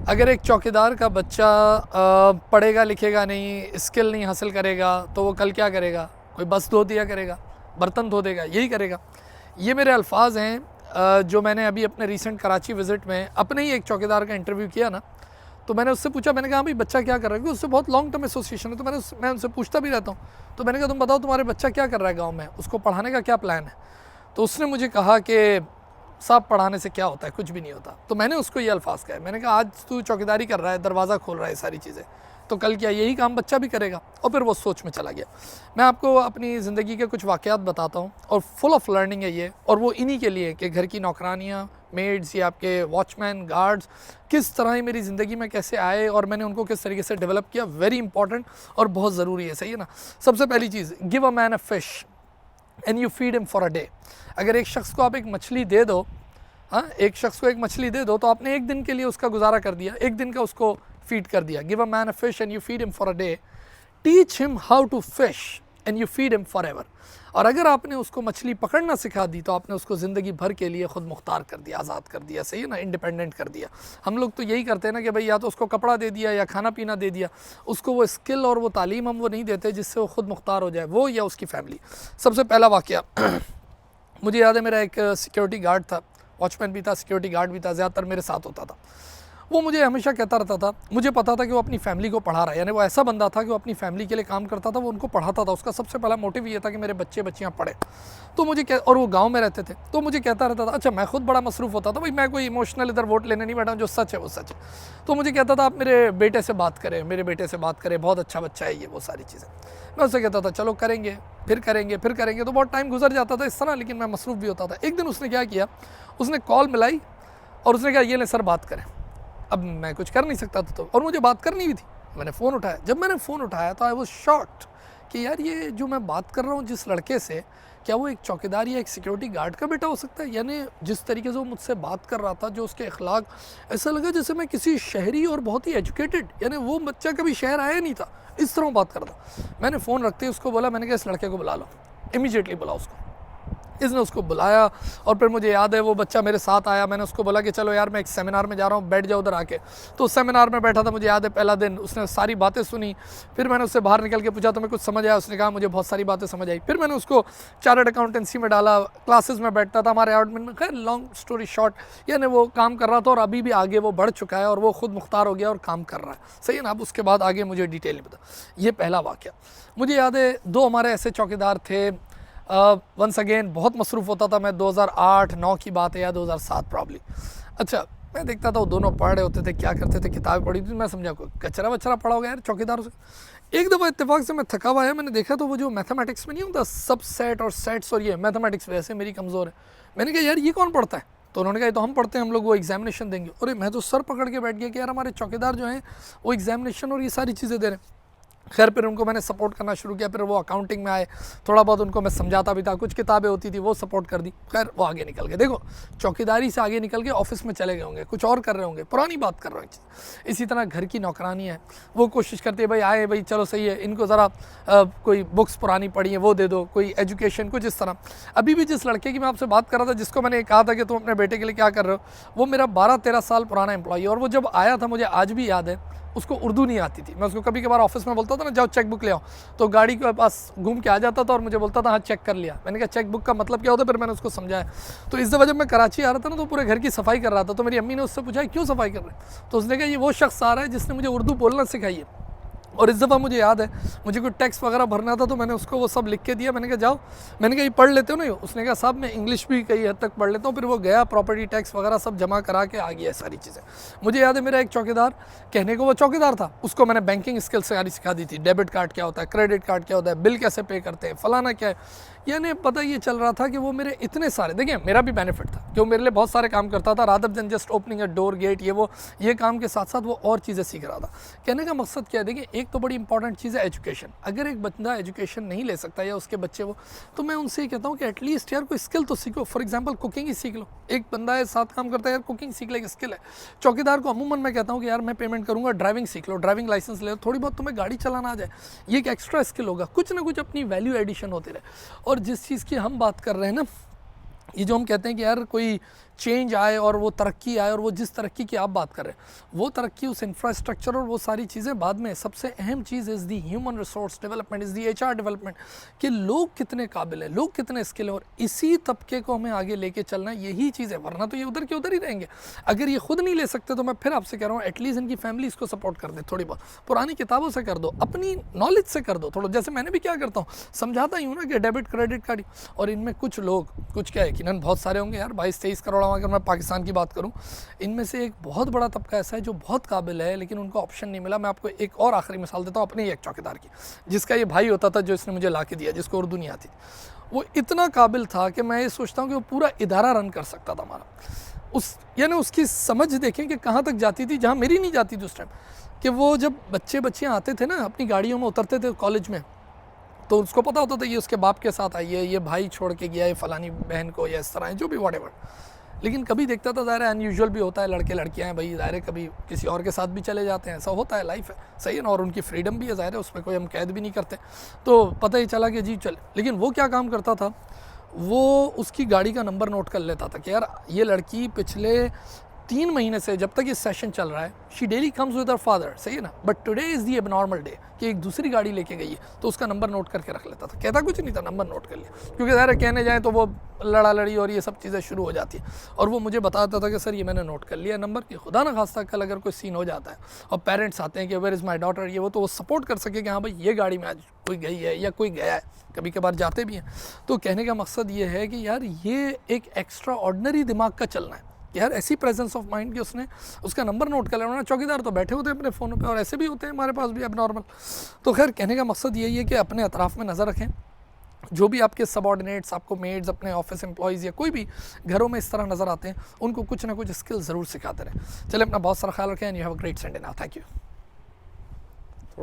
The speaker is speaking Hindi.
अगर एक चौकीदार का बच्चा पढ़ेगा लिखेगा नहीं, स्किल नहीं हासिल करेगा, तो वो कल क्या करेगा? कोई बस धो दिया करेगा, बर्तन धो देगा, यही करेगा। ये मेरे अल्फाज हैं जो मैंने अभी अपने रीसेंट कराची विज़िट में अपने ही एक चौकीदार का इंटरव्यू किया ना, तो मैंने उससे पूछा, मैंने कहा भाई बच्चा क्या कर रहा है, क्योंकि उससे बहुत लॉन्ग टर्म एसोसिएशन है, तो मैं उनसे पूछता भी रहता हूँ। तो मैंने कहा तुम बताओ तुम्हारे बच्चा क्या कर रहा है गाँव में, उसको पढ़ाने का क्या प्लान है? तो उसने मुझे कहा कि साहब पढ़ाने से क्या होता है, कुछ भी नहीं होता। तो मैंने उसको ये अल्फाज कहा, मैंने कहा आज तू चौकीदारी कर रहा है, दरवाज़ा खोल रहा है, सारी चीज़ें, तो कल क्या यही काम बच्चा भी करेगा? और फिर वो सोच में चला गया। मैं आपको अपनी ज़िंदगी के कुछ वाक़यात बताता हूँ और फुल ऑफ लर्निंग है ये, और वो इन्हीं के लिए कि घर की नौकरानियाँ, मेड्स या आपके वॉचमैन, गार्ड्स किस तरह ही मेरी ज़िंदगी में कैसे आए और मैंने उनको किस तरीके से डेवलप किया। वेरी इंपॉर्टेंट और बहुत ज़रूरी है, सही है ना। सबसे पहली चीज़, give a man a fish and you feed him for a day. अगर एक शख्स को आप एक मछली दे दो, हाँ, एक शख्स को एक मछली दे दो, तो आपने एक दिन के लिए उसका गुजारा कर दिया, एक दिन का उसको फीड कर दिया। Give a man a fish and you feed him for a day, teach him how to fish and you feed him for ever. और अगर आपने उसको मछली पकड़ना सिखा दी, तो आपने उसको ज़िंदगी भर के लिए खुद मुख्तार कर दिया, आज़ाद कर दिया, सही है ना, इंडिपेंडेंट कर दिया। हम लोग तो यही करते हैं ना कि भाई या तो उसको कपड़ा दे दिया या खाना पीना दे दिया, उसको वो स्किल और वो तालीम हम वो नहीं देते जिससे वो खुद मुख्तार हो जाए, वो या उसकी फैमिली। सबसे पहला वाक़या मुझे याद है, मेरा एक सिक्योरिटी गार्ड था, वॉचमैन भी था, सिक्योरिटी गार्ड भी था, ज़्यादातर मेरे साथ होता था। वो मुझे हमेशा कहता रहता था, मुझे पता था कि वो अपनी फैमिली को पढ़ा रहा है, यानी वो ऐसा बंदा था कि वो अपनी फैमिली के लिए काम करता था, वो उनको पढ़ाता था। उसका सबसे पहला मोटिव ये था कि मेरे बच्चे बच्चियाँ पढ़े। तो मुझे और वो गांव में रहते थे, तो मुझे कहता रहता था, अच्छा मैं खुद बड़ा मसरूफ़ होता था, भाई मैं कोई इमोशनल इधर वोट लेने नहीं बैठा हूँ, जो सच है वो सच है। तो मुझे कहता था आप मेरे बेटे से बात करें, मेरे बेटे से बात करें, बहुत अच्छा बच्चा है ये, वो सारी चीज़ें। मैं उससे कहता था चलो करेंगे, फिर करेंगे, फिर करेंगे, तो बहुत टाइम गुजर जाता था इस तरह, लेकिन मैं मसरूफ़ भी होता था। एक दिन उसने क्या किया, उसने कॉल मिलाई और उसने कहा ये ले सर बात करें। अब मैं कुछ कर नहीं सकता था, तो और मुझे बात करनी भी थी। मैंने फ़ोन उठाया, जब मैंने फ़ोन उठाया तो आई वाज शॉक्ड कि यार ये जो मैं बात कर रहा हूँ जिस लड़के से, क्या वो एक चौकीदार या एक सिक्योरिटी गार्ड का बेटा हो सकता है? यानी जिस तरीके से वो मुझसे बात कर रहा था, जो उसके अखलाक, ऐसा लगा जैसे मैं किसी शहरी और बहुत ही एजुकेटेड, यानी वो बच्चा कभी शहर आया नहीं था, इस तरह बात कर रहा। मैंने फ़ोन रखते ही उसको बोला, मैंने कहा इस लड़के को बुला लो, इमीडिएटली बुला उसको। इसने उसको बुलाया और फिर मुझे याद है वो बच्चा मेरे साथ आया। मैंने उसको बोला कि चलो यार मैं एक सेमिनार में जा रहा हूँ, बैठ जाओ उधर आके। तो उस सेमिनार में बैठा था, मुझे याद है पहला दिन उसने सारी बातें सुनी। फिर मैंने उससे बाहर निकल के पूछा तुम्हें कुछ समझ आया? उसने कहा मुझे बहुत सारी बातें समझ आई। फिर मैंने उसको चार्टर्ड अकाउंटेंसी में डाला, क्लासेस में बैठता था हमारे एडमिन में। खैर लॉन्ग स्टोरी शॉर्ट, यानी वो काम कर रहा था और अभी भी आगे वो बढ़ चुका है और वो खुद मुख्तार हो गया और काम कर रहा है, सही है ना। अब उसके बाद आगे मुझे डिटेल नहीं पता। ये पहला वाक़या। मुझे याद है दो हमारे ऐसे चौकीदार थे, वंस अगेन बहुत मसरूफ़ होता था मैं, 2008-9 की बात है या 2007 प्रॉब्ली। अच्छा मैं देखता था वो दोनों पढ़ रहे होते थे, क्या करते थे, किताब पढ़ी थी। मैं समझा कोई कचरा वचरा पड़ा होगा यार चौकीदारों से। एक दफ़ा इत्तेफाक से मैं थका हुआ है, मैंने देखा तो वो जो मैथमेटिक्स में नहीं होता सब सेट और सेट्स, और ये मैथमेटिक्स वैसे मेरी कमज़ोर है। मैंने कहा यार ये कौन पढ़ता है? तो उन्होंने कहा तो हम पढ़ते हैं, हम लोग वो एग्जामिनेशन देंगे। और मैं तो सर पकड़ के बैठ गया कि यार हमारे चौकीदार जो हैं वो एग्जामिनेशन और ये सारी चीज़ें दे रहे हैं। खैर फिर उनको मैंने सपोर्ट करना शुरू किया, फिर वो अकाउंटिंग में आए, थोड़ा बहुत उनको मैं समझाता भी था, कुछ किताबें होती थी वो सपोर्ट कर दी। खैर वो आगे निकल गए, देखो चौकीदारी से आगे निकल के ऑफिस में चले गए होंगे, कुछ और कर रहे होंगे, पुरानी बात कर रहे हैं। इसी तरह घर की नौकरानी है, वो कोशिश करती है भाई आए भाई चलो सही है, इनको ज़रा कोई बुक्स पुरानी पढ़ी है वो दे दो, कोई एजुकेशन कुछ इस तरह। अभी भी जिस लड़के की मैं आपसे बात कर रहा था, जिसको मैंने कहा था कि तुम अपने बेटे के लिए क्या कर रहे हो, वो मेरा 12-13 साल पुराना एम्प्लॉई, और वो जब आया था मुझे आज भी याद है, उसको उर्दू नहीं आती थी। मैं उसको कभी कभार ऑफिस में बोलता था ना जाओ चेक बुक ले आओ, तो गाड़ी के पास घूम के आ जाता था और मुझे बोलता था हाँ चेक कर लिया। मैंने कहा चेक बुक का मतलब क्या होता है? फिर मैंने उसको समझाया। तो इस दफ़ा जब मैं कराची आ रहा था ना, तो पूरे घर की सफाई कर रहा था, तो मेरी अम्मी ने उससे पूछा क्यों सफाई कर रहे हैं? तो उसने कहा ये वो शख्स आ रहा है जिसने मुझे उर्दू बोलना सिखाई है। और इस दफ़ा मुझे याद है मुझे कोई टैक्स वगैरह भरना था, तो मैंने उसको वो सब लिख के दिया। मैंने कहा जाओ, मैंने कहा ये पढ़ लेते हो ना? उसने कहा साहब मैं इंग्लिश भी कई हद तक पढ़ लेता हूँ। फिर वो गया, प्रॉपर्टी टैक्स वगैरह सब जमा करा के आ गया सारी चीज़ें। मुझे याद है मेरा एक चौकीदार, कहने को वो चौकीदार था, उसको मैंने बैंकिंग स्किल सारी सिखा दी थी। डेबिट कार्ड क्या होता है, क्रेडिट कार्ड क्या होता है, बिल कैसे पे करते हैं, फलाना क्या है। यानी पता ये चल रहा था कि वो मेरे इतने सारे, देखिए मेरा भी बेनिफिट था कि वो मेरे लिए बहुत सारे काम करता था, rather than just opening a door gate, ये काम के साथ साथ वो और चीज़ें सीख रहा था। कहने का मकसद क्या है, देखिए एक तो बड़ी इंपॉर्टेंट चीज़ है एजुकेशन। अगर एक बंदा एजुकेशन नहीं ले सकता या उसके बच्चे वो, तो मैं उनसे ये कहता हूँ कि एटलीस्ट यार कोई स्किल तो सीखो। फॉर एग्जांपल कुकिंग ही सीख लो। एक बंदा है साथ काम करता है, यार कुकिंग सीख ले, एक स्किल है। चौकीदार को अमूमन मैं कहता हूँ कि यार मैं पेमेंट करूँगा, ड्राइविंग सीख लो, ड्राइविंग लाइसेंस ले लो, थोड़ी बहुत तुम्हें गाड़ी चलाना आ जाए, ये एक एक्स्ट्रा स्किल होगा, कुछ ना कुछ अपनी वैल्यू एडिशन होती रहे। और जिस चीज़ की हम बात कर रहे हैं ना, ये जो हम कहते हैं कि यार कोई चेंज आए और वो तरक्की आए, और वो जिस तरक्की की आप बात कर रहे हैं वो तरक्की, उस इंफ्रास्ट्रक्चर और वो सारी चीज़ें बाद में। सबसे अहम चीज़ is the human resource development, is the HR development, कि लोग कितने काबिल हैं, लोग कितने स्किल हैं, और इसी तबके को हमें आगे लेके चलना, यही चीज़ है। वरना तो ये उधर के उधर ही रहेंगे। अगर ये खुद नहीं ले सकते तो मैं फिर आपसे कह रहा हूँ एटलीस्ट इनकी फैमिली इसको सपोर्ट कर दे, थोड़ी बहुत पुरानी किताबों से कर दो, अपनी नॉलेज से कर दो थोड़ा। जैसे मैंने भी क्या करता हूँ, समझाता ही हूँ ना कि डेबिट क्रेडिट कार्ड, और इनमें कुछ लोग, कुछ क्या यकीनन बहुत सारे होंगे यार, 22-23 करोड़, अगर मैं पाकिस्तान की बात करूँ, इनमें से एक बहुत बड़ा तबका ऐसा है जो बहुत काबिल है लेकिन उनको ऑप्शन नहीं मिला। मैं आपको एक और आखिरी मिसाल देता हूँ अपने ही एक चौकीदार की, जिसका ये भाई होता था जो इसने मुझे ला के दिया, जिसको उर्दू नहीं आती। वो इतना काबिल था कि मैं ये सोचता हूँ कि वो पूरा इदारा रन कर सकता था हमारा। उस यानी उसकी समझ देखें कि कहाँ तक जाती थी, जहाँ मेरी नहीं जाती थी उस टाइम। कि वो जब बच्चियाँ आते थे ना, अपनी गाड़ियों में उतरते थे कॉलेज में, तो उसको पता होता था ये उसके बाप के साथ आई है, ये भाई छोड़ के गया है फलानी बहन को, या इस तरह है, जो भी व्हाटएवर। लेकिन कभी देखता था ज़ाहिर है अनयूजुअल भी होता है, लड़के लड़कियां हैं भाई, ज़ाहिर है कभी किसी और के साथ भी चले जाते हैं, ऐसा होता है, लाइफ है, सही है ना, और उनकी फ्रीडम भी है, ज़ाहिर है उसमें कोई हम कैद भी नहीं करते। तो पता ही चला कि जी चल। लेकिन वो क्या काम करता था, वो उसकी गाड़ी का नंबर नोट कर लेता था कि यार ये लड़की पिछले 3 महीने से, जब तक ये सेशन चल रहा है, she daily comes with her father, सही है ना, but today is the abnormal day, कि एक दूसरी गाड़ी लेके गई है, तो उसका नंबर नोट करके रख लेता था। कहता कुछ नहीं था, नंबर नोट कर लिया, क्योंकि ज़ाहिर कहने जाए तो वो लड़ा लड़ी और ये सब चीज़ें शुरू हो जाती है। और वो मुझे बताता था कि सर ये मैंने नोट कर लिया नंबर, कि खुदा ना खास्ता कल अगर कोई सीन हो जाता है और पेरेंट्स आते हैं कि वेयर इज़ माई डॉटर, ये वो, तो वो सपोर्ट कर सके कि हाँ भाई ये गाड़ी में आज कोई गई है या कोई गया है, कभी कभार जाते भी हैं। तो कहने का मकसद ये है कि यार ये एक एक्स्ट्रा ऑर्डनरी दिमाग का चलना है, यार ऐसी प्रेजेंस ऑफ माइंड कि उसने उसका नंबर नोट कर लेना। चौकीदार तो बैठे होते हैं अपने फ़ोनों पे, और ऐसे भी होते हैं हमारे पास भी अब नॉर्मल। तो खैर कहने का मकसद यही है कि अपने अतराफ़ में नज़र रखें, जो भी आपके सबऑर्डिनेट्स, आपको मेड्स, अपने ऑफिस एम्प्लॉयज़ या कोई भी घरों में इस तरह नज़र आते हैं, उनको कुछ ना कुछ स्किल ज़रूर सिखाते रहें। चलिए अपना बहुत सारा ख्याल रखें, and you have a great Sunday now. Thank you.